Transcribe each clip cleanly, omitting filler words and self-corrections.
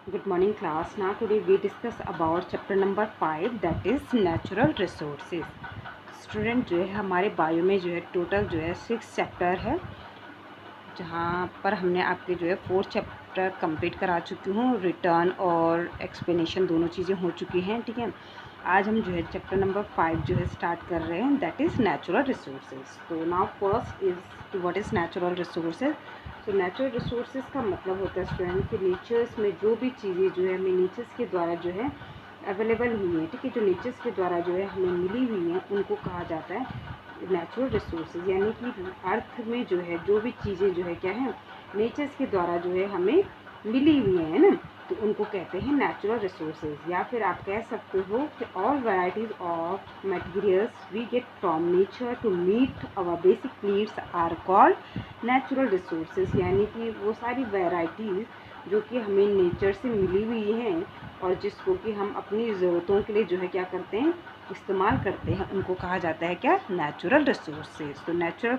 Good morning class. Now today we discuss about chapter number 5 that is natural resources. Student जो है हमारे bio में जो है टोटल जो है 6 चैप्टर है, जहाँ पर हमने आपके जो है 4 चैप्टर कंप्लीट करा चुकी हूँ। रिटर्न और एक्सप्लेनेशन दोनों चीज़ें हो चुकी हैं। ठीक है, आज हम जो है चैप्टर नंबर 5 जो है स्टार्ट कर रहे हैं, दैट इज़ नेचुरल रिसोर्सेज। तो now first is what is natural resources. तो नेचुरल रिसोर्सेज का मतलब होता है स्टूडेंट कि नेचर्स में जो भी चीज़ें जो है हमें नेचर्स के द्वारा जो है अवेलेबल हुई है, ठीक है, जो नेचर्स के द्वारा जो है हमें मिली हुई हैं, उनको कहा जाता है नेचुरल रिसोर्सेज। यानी कि अर्थ में जो है जो भी चीज़ें जो है क्या है नेचर्स के द्वारा जो है हमें मिली हुई है ना, तो उनको कहते हैं नेचुरल रिसोर्सेज। या फिर आप कह सकते हो कि all varieties of materials we get from nature to meet our basic needs are called natural resources. यानी कि वो सारी वैराइटीज़ जो कि हमें नेचर से मिली हुई हैं और जिसको कि हम अपनी ज़रूरतों के लिए जो है क्या करते हैं, इस्तेमाल करते हैं, उनको कहा जाता है क्या, नेचुरल रिसोर्सेज। तो नेचुरल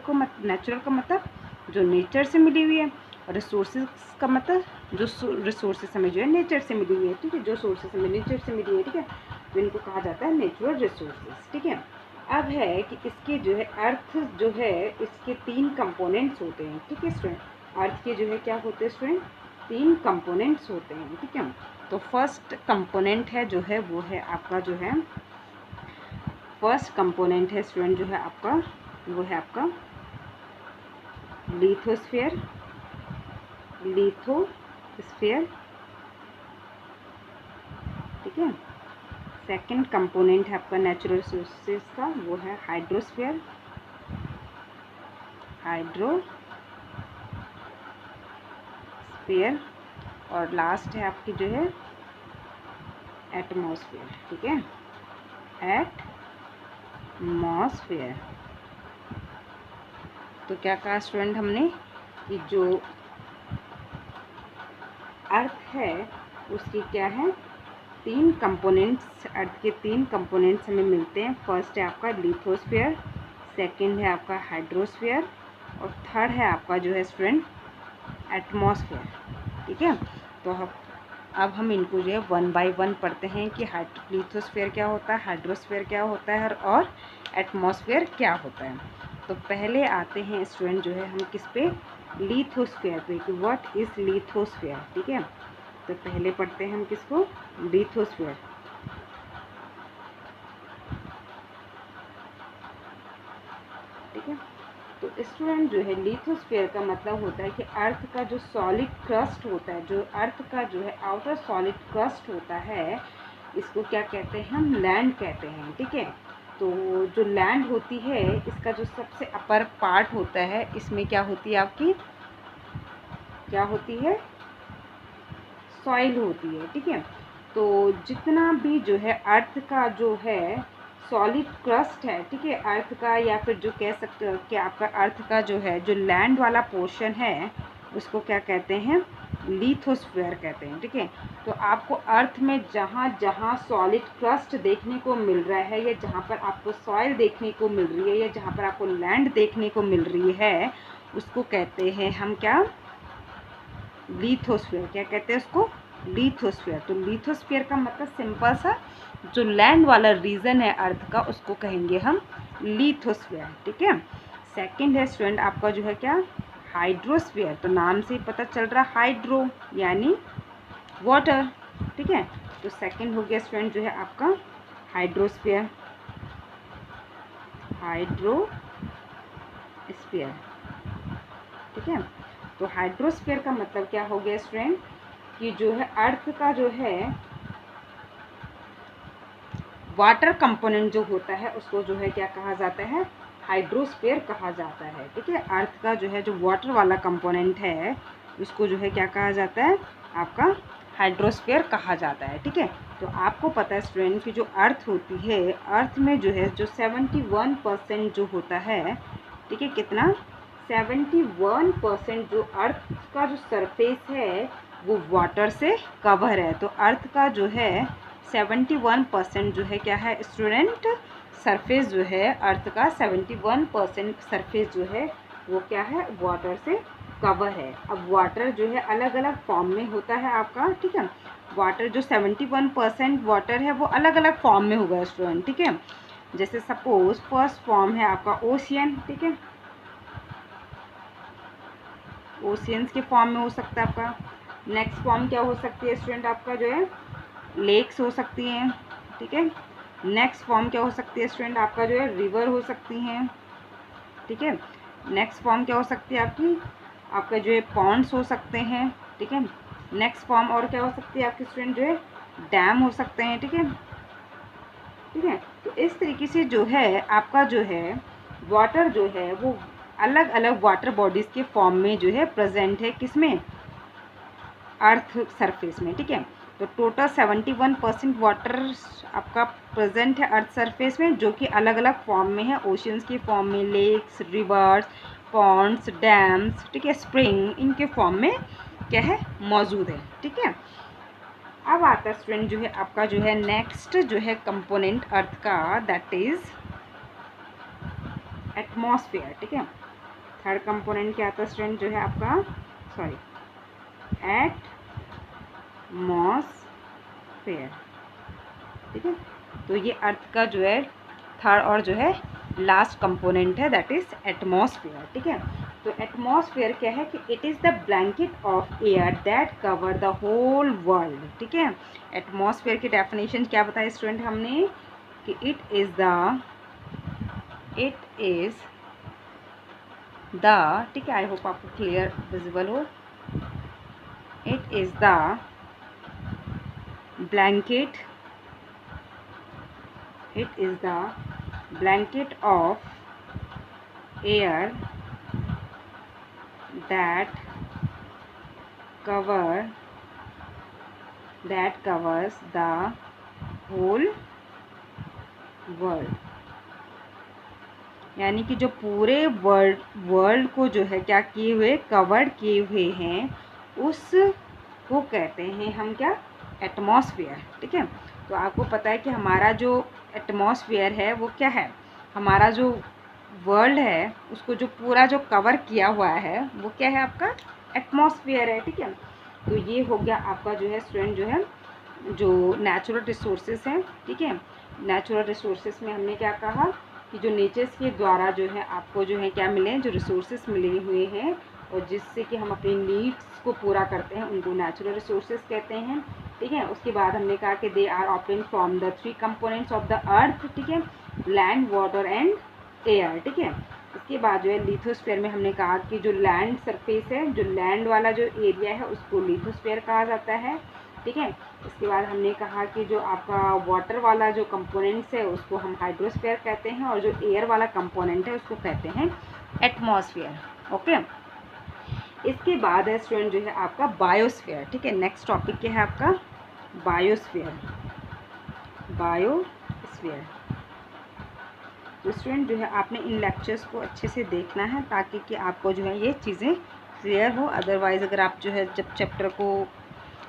का मतलब जो नेचर से मिली हुई है, और रिसोर्सेज का मतलब जो रिसोर्सेज हमें जो है नेचर से मिली हुई है। ठीक है, जो सोर्सेज हमें नेचर से मिली है, ठीक है, तो इनको कहा जाता है नेचुरल रिसोर्सेज। ठीक है, अब है कि इसके जो है अर्थ जो है इसके 3 कंपोनेंट्स होते हैं। ठीक है स्टूडेंट, अर्थ के जो है क्या होते हैं स्टूडेंट, 3 कंपोनेंट्स होते हैं। ठीक है, तो फर्स्ट कंपोनेंट है जो है वो है आपका जो है फर्स्ट कंपोनेंट है स्टूडेंट जो है आपका वो है आपका लिथोस्फीयर। ठीक है, सेकंड कंपोनेंट है आपका नेचुरल रिसोर्सेज का, वो है हाइड्रोस्फीयर। और लास्ट है आपकी जो है एटमॉस्फेयर। ठीक है, एटमॉस्फेयर। तो क्या कहा स्टूडेंट हमने कि जो अर्थ है उसकी क्या है 3 कंपोनेंट्स, अर्थ के 3 कंपोनेंट्स हमें मिलते हैं। फर्स्ट है आपका लिथोस्फीयर, सेकंड है आपका हाइड्रोस्फीयर और थर्ड है आपका जो है स्टूडेंट एटमॉस्फेयर। ठीक है, तो अब हम इनको जो है 1 बाय 1 पढ़ते हैं कि लिथोस्फीयर क्या होता है, हाइड्रोस्फीयर क्या होता है और एटमॉस्फेयर क्या होता है। तो पहले आते हैं स्टूडेंट जो है हम किस पे, लिथोस्फीयर पे, कि व्हाट इज़ लिथोस्फीयर। ठीक है, तो पहले पढ़ते हैं हम किसको, लिथोस्फीयर। ठीक है, तो स्टूडेंट जो है लिथोस्फीयर का मतलब होता है कि अर्थ का जो सॉलिड क्रस्ट होता है, जो अर्थ का जो है आउटर सॉलिड क्रस्ट होता है, इसको क्या कहते हैं, हम लैंड कहते हैं। ठीक है, तो जो लैंड होती है इसका जो सबसे अपर पार्ट होता है, इसमें क्या होती है आपकी, क्या होती है, सॉइल होती है। ठीक है, तो जितना भी जो है अर्थ का जो है सॉलिड क्रस्ट है, ठीक है, अर्थ का, या फिर जो कह सकते हो कि आपका अर्थ का जो है जो लैंड वाला पोर्शन है, उसको क्या कहते हैं, लिथोस्फीयर कहते हैं। ठीक है, तो आपको अर्थ में जहाँ जहाँ सॉलिड क्रस्ट देखने को मिल रहा है, या जहाँ पर आपको सॉइल देखने को मिल रही है, या जहाँ पर आपको लैंड देखने को मिल रही है, उसको कहते हैं हम क्या, लिथोस्फीयर। क्या कहते हैं उसको, लिथोस्फीयर। तो लिथोस्फीयर का मतलब सिंपल सा जो लैंड वाला रीजन है अर्थ का, उसको कहेंगे हम लिथोस्फीयर। ठीक है, सेकंड है स्टूडेंट आपका जो है क्या, हाइड्रोस्फीयर। तो नाम से ही पता चल रहा है, हाइड्रो यानी वाटर। ठीक है, तो सेकंड हो गया स्टूडेंट जो है आपका हाइड्रोस्फीयर। ठीक है, तो हाइड्रोस्फीयर का मतलब क्या हो गया स्टूडेंट, कि जो है अर्थ का जो है वाटर कंपोनेंट जो होता है उसको जो है क्या कहा जाता है, हाइड्रोस्फीयर कहा जाता है। ठीक है, अर्थ का जो है जो वाटर वाला कंपोनेंट है उसको जो है क्या कहा जाता है, आपका हाइड्रोस्फीयर कहा जाता है। ठीक है, तो आपको पता है स्टूडेंट कि जो अर्थ होती है, अर्थ में जो है जो 71% जो होता है, ठीक है, कितना, 71% जो अर्थ का जो सरफेस है वो वाटर से कवर है। तो अर्थ का जो है 71% जो है क्या है स्टूडेंट, सरफेस जो है अर्थ का 71% सरफेस जो है वो क्या है, वाटर से कवर है। अब वाटर जो है अलग अलग फॉर्म में होता है आपका, ठीक है। वाटर जो 71% वाटर है वो अलग अलग फॉर्म में होगा स्टूडेंट, ठीक है। जैसे सपोज फर्स्ट फॉर्म है आपका ओशियन, ठीक है, ओशियंस के फॉर्म में हो सकता है आपका। नेक्स्ट फॉर्म क्या हो सकती है स्टूडेंट आपका जो है लेक्स हो सकती हैं, ठीक है। नेक्स्ट फॉर्म क्या हो सकती है स्टूडेंट आपका जो है रिवर हो सकती हैं, ठीक है। नेक्स्ट फॉर्म क्या हो सकती है आपकी, आपका जो है पॉन्ड्स हो सकते हैं, ठीक है। नेक्स्ट फॉर्म और क्या हो सकती है आपकी स्टूडेंट जो है डैम हो सकते हैं, ठीक है, ठीक है। तो इस तरीके से जो है आपका जो है वाटर जो है वो अलग अलग वाटर बॉडीज़ के फॉर्म में जो है प्रेजेंट है, किसमें, अर्थ सरफेस में, ठीक है। तो टोटल 71% वाटर आपका प्रेजेंट है अर्थ सरफेस में, जो कि अलग अलग फॉर्म में है, ओशियंस के फॉर्म में, लेक्स, रिवर्स, पॉन्ड्स, डैम्स, ठीक है, स्प्रिंग, इनके फॉर्म में क्या है मौजूद है, ठीक है। अब आता है स्टूडेंट जो है आपका जो है नेक्स्ट जो है कंपोनेंट अर्थ का, दैट इज एटमॉस्फेयर, ठीक है। थर्ड कंपोनेंट क्या आता है स्टूडेंट जो है आपका, सॉरी, एटमॉस्फेयर, ठीक है। तो ये अर्थ का जो है थर्ड और जो है लास्ट कंपोनेंट है, दैट इज एटमॉस्फेयर, ठीक है। तो एटमॉस्फेयर क्या है कि it is the blanket of air that cover the whole world, ठीक है। एटमॉस्फेयर की डेफिनेशन क्या बताई स्टूडेंट हमने कि इट इज़ द, ठीक है, आई होप आपको क्लियर विजिबल हो, it is the blanket, it is the blanket of air that covers the whole world, यानी कि जो पूरे वर्ल्ड को जो है क्या किए हुए, कवर किए हुए हैं, उसको कहते हैं हम क्या, एटमॉस्फेयर, ठीक है। तो आपको पता है कि हमारा जो एटमॉस्फेयर है वो क्या है, हमारा जो वर्ल्ड है उसको जो पूरा जो कवर किया हुआ है वो क्या है आपका एटमॉस्फेयर है, ठीक है। तो ये हो गया आपका जो है स्टूडेंट जो है जो नेचुरल रिसोर्सेज हैं, ठीक है। नेचुरल रिसोर्सेज में हमने क्या कहा कि जो नेचर्स के द्वारा जो है आपको जो है क्या मिले, जो रिसोर्सेज मिले हुए हैं और जिससे कि हम अपनी नीड्स को पूरा करते हैं, उनको नेचुरल रिसोर्सेज कहते हैं, ठीक है। उसके बाद हमने कहा कि they are obtain from the 3 components of the earth, ठीक है, लैंड, वाटर एंड एयर, ठीक है। उसके बाद जो है लिथोस्फीयर में हमने कहा कि जो लैंड सरफेस है, जो लैंड वाला जो एरिया है उसको लिथोस्फीयर कहा जाता है, ठीक है। इसके बाद हमने कहा कि जो आपका वाटर वाला जो कंपोनेंट्स है उसको हम हाइड्रोस्फीयर कहते हैं और जो एयर वाला कंपोनेंट है उसको कहते हैं एटमॉस्फेयर, ओके। इसके बाद है स्टूडेंट जो है आपका बायोस्फीयर, ठीक है। नेक्स्ट टॉपिक क्या है आपका बायोस्फीयर, बायोस्फीयर। तो स्टूडेंट जो है आपने इन लेक्चर्स को अच्छे से देखना है ताकि कि आपको जो है ये चीज़ें क्लियर हो, अदरवाइज़ अगर आप जो है जब चैप्टर को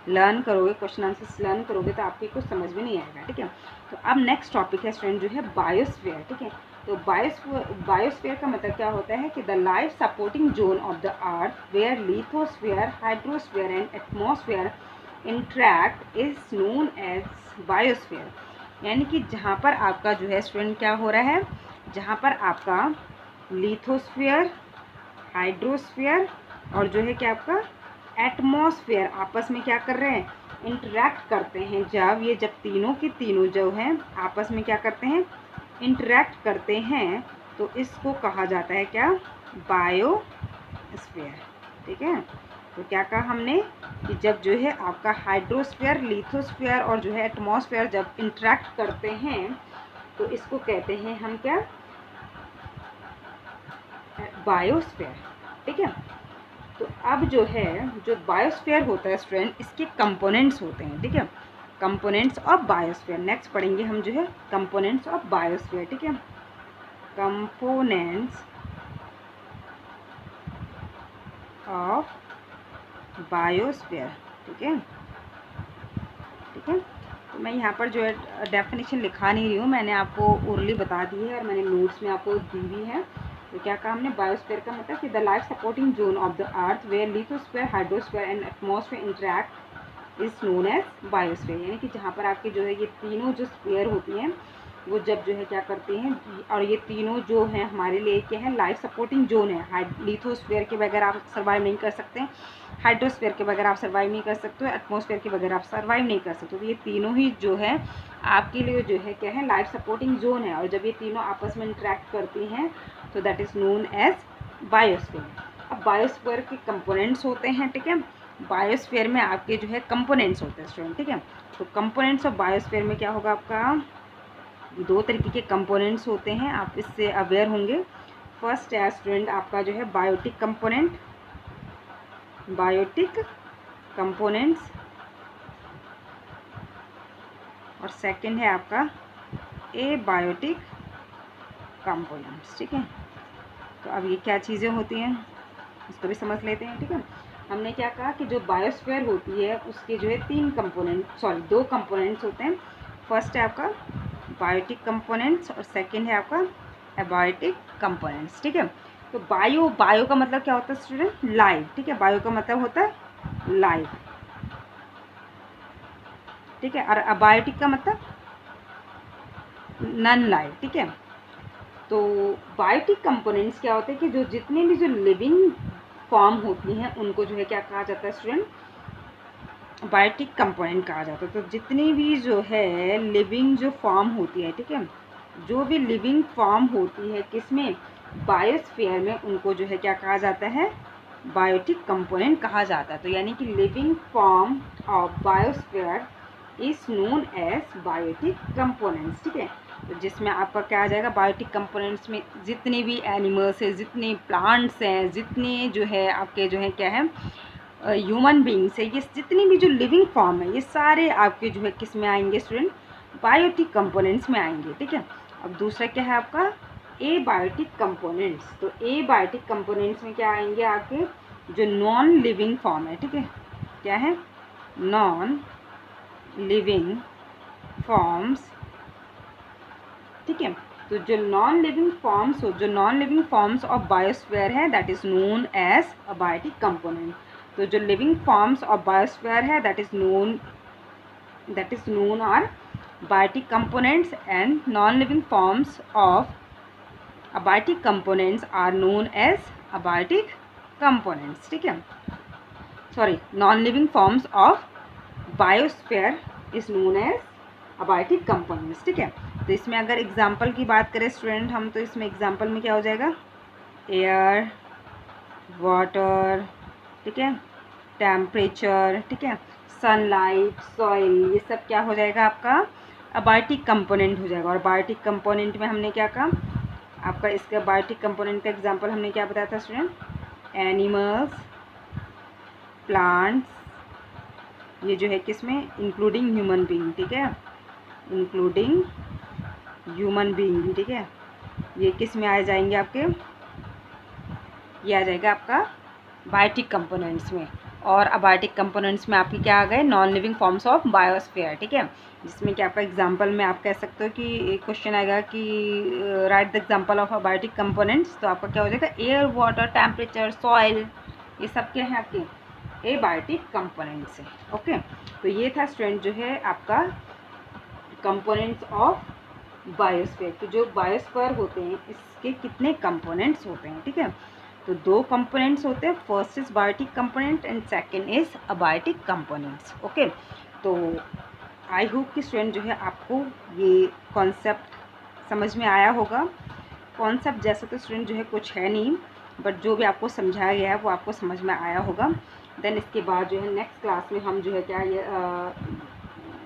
लर्न करोगे, क्वेश्चन आंसर्स लर्न करोगे तो आपको कुछ समझ में नहीं आएगा, ठीक है। तो अब नेक्स्ट टॉपिक है स्टूडेंट जो है बायोस्फीयर, ठीक है। तो बायोस्फीयर का मतलब क्या होता है कि the life supporting zone of the earth where lithosphere, hydrosphere and atmosphere interact is known as biosphere, यानी कि जहाँ पर आपका जो है स्टूडेंट क्या हो रहा है, जहाँ पर आपका लिथोस्फीयर, हाइड्रोस्फीयर और जो है क्या आपका एटमॉस्फेयर आपस में क्या कर रहे हैं, इंटरेक्ट करते हैं। जब तीनों के तीनों जो हैं आपस में क्या करते हैं, इंटरेक्ट करते हैं, तो इसको कहा जाता है क्या, बायोस्फीयर, ठीक है। तो क्या कहा हमने कि जब जो है आपका हाइड्रोस्फीयर, लिथोस्फीयर और जो है एटमॉस्फेयर जब इंटरेक्ट करते हैं तो इसको कहते हैं हम क्या, बायोस्फीयर, ठीक है। तो अब जो है जो बायोस्फीयर होता है स्टूडेंट, इसके कंपोनेंट्स होते हैं, ठीक है, कंपोनेंट्स ऑफ बायोस्फीयर। नेक्स्ट पढ़ेंगे हम जो है कंपोनेंट्स ऑफ बायोस्फीयर, ठीक है, कंपोनेंट्स ऑफ बायोस्फीयर, ठीक है, ठीक है। तो मैं यहाँ पर जो है डेफिनेशन लिखा नहीं रही हूँ, मैंने आपको ओरली बता दी है और मैंने नोट्स में आपको दी हुई है, तो क्या कहा हमने, बायोस्फीयर का मतलब कि the life supporting zone of the earth where lithosphere, hydrosphere and atmosphere interact is known as biosphere. यानी कि जहाँ पर आपके जो है ये तीनों जो स्फीयर होती हैं वो जब जो है क्या करती हैं, और ये तीनों जो हैं हमारे लिए क्या है, लाइफ सपोर्टिंग जोन है। लिथोस्फीयर के बगैर आप सर्वाइव नहीं कर सकते, हाइड्रोस्फीयर के बगैर आप सर्वाइव नहीं कर सकते, एटमॉस्फेयर के बगैर आप सर्वाइव नहीं कर सकते। तो ये तीनों ही जो है आपके लिए जो है क्या है, लाइफ सपोर्टिंग जोन है। और जब ये तीनों आपस में इंटरेक्ट करती हैं तो that is known as biosphere. अब बायोस्फीयर के कंपोनेंट्स होते हैं, ठीक है। बायोस्फीयर में आपके जो है कंपोनेंट्स होते हैं स्टूडेंट, ठीक है। तो कंपोनेंट्स ऑफ बायोस्फीयर में क्या होगा, आपका दो तरीके के कंपोनेंट्स होते हैं, आप इससे अवेयर होंगे। फर्स्ट है स्टूडेंट आपका जो है बायोटिक कंपोनेंट, बायोटिक कंपोनेंट्स, और सेकंड है आपका एबायोटिक कंपोनेंट्स, ठीक है। तो अब ये क्या चीज़ें होती हैं इसको भी समझ लेते हैं, ठीक है। हमने क्या कहा कि जो बायोस्फीयर होती है उसके जो है दो कंपोनेंट्स होते हैं। फर्स्ट है आपका बायोटिक कंपोनेंट्स और सेकंड है आपका एबायोटिक कंपोनेंट्स, ठीक है। तो बायो का मतलब क्या होता है स्टूडेंट, लाइव, ठीक है। बायो का मतलब होता है लाइव, ठीक है। और एबायोटिक का मतलब नॉन लाइव, ठीक है। तो बायोटिक कंपोनेंट्स क्या होते हैं कि जो जितने भी जो लिविंग फॉर्म होती हैं उनको जो है क्या कहा जाता है स्टूडेंट, बायोटिक कंपोनेंट कहा जाता है। तो जितनी भी जो है लिविंग जो फॉर्म होती है, ठीक है, जो भी लिविंग फॉर्म होती है किसमें, बायोस्फीयर में, उनको जो है क्या कहा जाता है, बायोटिक कंपोनेंट कहा जाता है। तो यानी कि living form of biosphere is known as biotic components, ठीक है। तो जिसमें आपका क्या आ जाएगा, बायोटिक कंपोनेंट्स में जितने भी एनिमल्स हैं, जितने प्लांट्स हैं, जितने जो है आपके जो है क्या है ह्यूमन बींग्स है, ये जितनी भी जो लिविंग फॉर्म है ये सारे आपके जो है किस में आएंगे स्टूडेंट, बायोटिक कंपोनेंट्स में आएंगे, ठीक है। अब दूसरा क्या है आपका एबायोटिक कंपोनेंट्स। तो एबायोटिक कंपोनेंट्स में क्या आएंगे आपके, जो नॉन लिविंग फॉर्म है, ठीक है, क्या है, नॉन लिविंग फॉर्म्स, ठीक है। तो जो non living forms of biosphere है that is known as abiotic component. तो जो लिविंग फॉर्म्स ऑफ बायोस्फीयर है that is known are biotic components, and non living forms of abiotic components are known as abiotic components, ठीक है। Sorry, non living forms of biosphere is known as abiotic components, ठीक है। तो इसमें अगर example की बात करें स्टूडेंट हम, तो इसमें एग्जाम्पल में क्या हो जाएगा, एयर, वाटर, ठीक है, टेम्परेचर, ठीक है, सनलाइट, सॉइल, ये सब क्या हो जाएगा आपका अबायोटिक कंपोनेंट हो जाएगा। और बायोटिक कंपोनेंट में हमने क्या कहा आपका, इसका बायोटिक कंपोनेंट का एग्जाम्पल हमने क्या बताया था स्टूडेंट, एनिमल्स, प्लांट्स, ये जो है किसमें, इंक्लूडिंग ह्यूमन बीइंग, ठीक है, इंक्लूडिंग ह्यूमन बीइंग भी, ठीक है, ये किस में आ जाएंगे आपके, ये आ जाएगा आपका बायोटिक कंपोनेंट्स में। और अबायोटिक कंपोनेंट्स में आपके क्या आ गए, non living forms of biosphere, ठीक है। जिसमें कि आपका एग्जांपल में आप कह सकते हो कि क्वेश्चन आएगा कि right the example of abiotic components, तो आपका क्या हो जाएगा, एयर, वाटर, टेम्परेचर, सॉइल, ये सब क्या है आपके एबायोटिक कंपोनेंट्स है, ओके। तो ये था स्टूडेंट जो है आपका कंपोनेंट्स ऑफ बायोस्फीयर। तो जो बायोस्फीयर होते हैं इसके कितने कंपोनेंट्स होते हैं, ठीक है। तो दो कंपोनेंट्स होते हैं, first is biotic component and second is abiotic components, okay. तो आई होप कि स्टूडेंट जो है आपको ये कॉन्सेप्ट समझ में आया होगा। कॉन्सेप्ट जैसे तो स्टूडेंट जो है कुछ है नहीं, बट जो भी आपको समझाया गया है वो आपको समझ में आया होगा। देन इसके बाद जो है नेक्स्ट क्लास में हम जो है क्या ये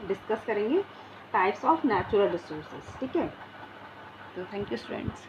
डिस्कस करेंगे टाइप्स ऑफ नेचुरल रिसोर्सेज, ठीक है। तो थैंक यू स्टूडेंट्स।